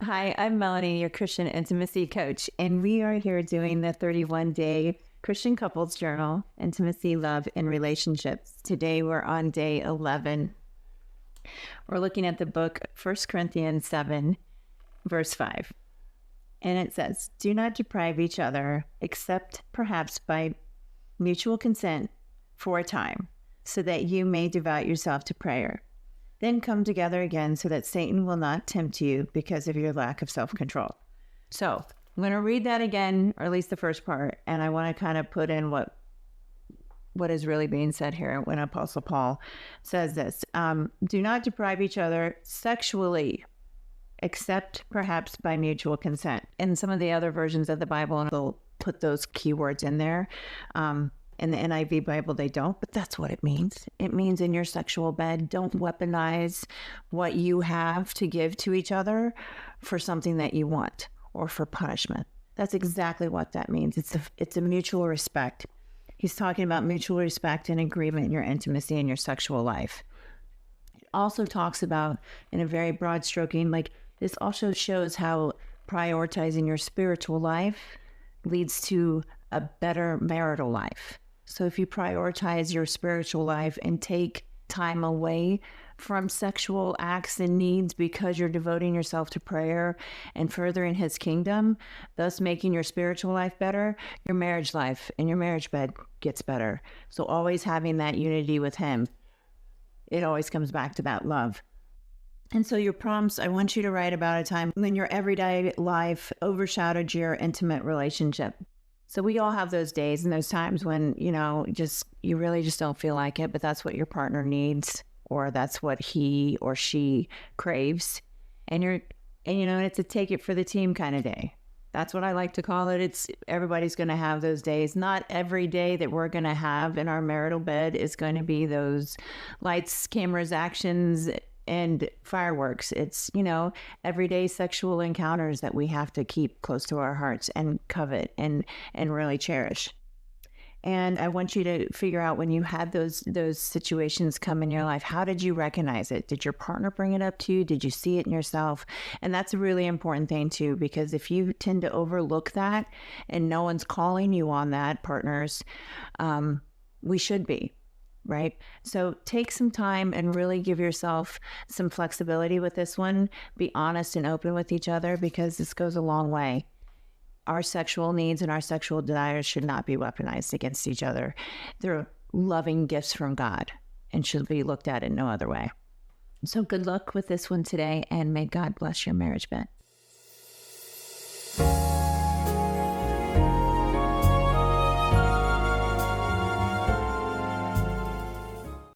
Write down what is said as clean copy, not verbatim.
Hi, I'm Melanie, your Christian intimacy coach, and we are here doing the 31-day Christian couples journal, intimacy, love, and relationships. Today we're on day 11. We're looking at the book 1 Corinthians 7, verse 5. And it says, "Do not deprive each other, except perhaps by mutual consent for a time, so that you may devote yourself to prayer. Then come together again so that Satan will not tempt you because of your lack of self-control." So I'm going to read that again, or at least the first part, and I want to kind of put in what is really being said here when Apostle Paul says this. Do not deprive each other sexually, except perhaps by mutual consent. In some of the other versions of the Bible, they'll put those keywords in there. In the NIV Bible, they don't, but that's what it means. It means in your sexual bed, don't weaponize what you have to give to each other for something that you want or for punishment. That's exactly what that means. It's a mutual respect. He's talking about mutual respect and agreement in your intimacy and your sexual life. It also talks about, in a very broad stroking, like this also shows how prioritizing your spiritual life leads to a better marital life. So if you prioritize your spiritual life and take time away from sexual acts and needs because you're devoting yourself to prayer and furthering his kingdom, thus making your spiritual life better, your marriage life and your marriage bed gets better. So always having that unity with him, it always comes back to that love. And so your prompts, I want you to write about a time when your everyday life overshadowed your intimate relationship. So we all have those days and those times when, you really just don't feel like it, but that's what your partner needs, or that's what he or she craves. And it's a take it for the team kind of day. That's what I like to call it. Everybody's going to have those days. Not every day that we're going to have in our marital bed is going to be those lights, cameras, actions, and fireworks. It's, everyday sexual encounters that we have to keep close to our hearts and covet and really cherish. And I want you to figure out, when you had those situations come in your life, how did you recognize it? Did your partner bring it up to you? Did you see it in yourself? And that's a really important thing too, because if you tend to overlook that and no one's calling you on that, partners, we should be. Right? So take some time and really give yourself some flexibility with this one. Be honest and open with each other, because this goes a long way. Our sexual needs and our sexual desires should not be weaponized against each other. They're loving gifts from God and should be looked at in no other way. So good luck with this one today, and may God bless your marriage bed.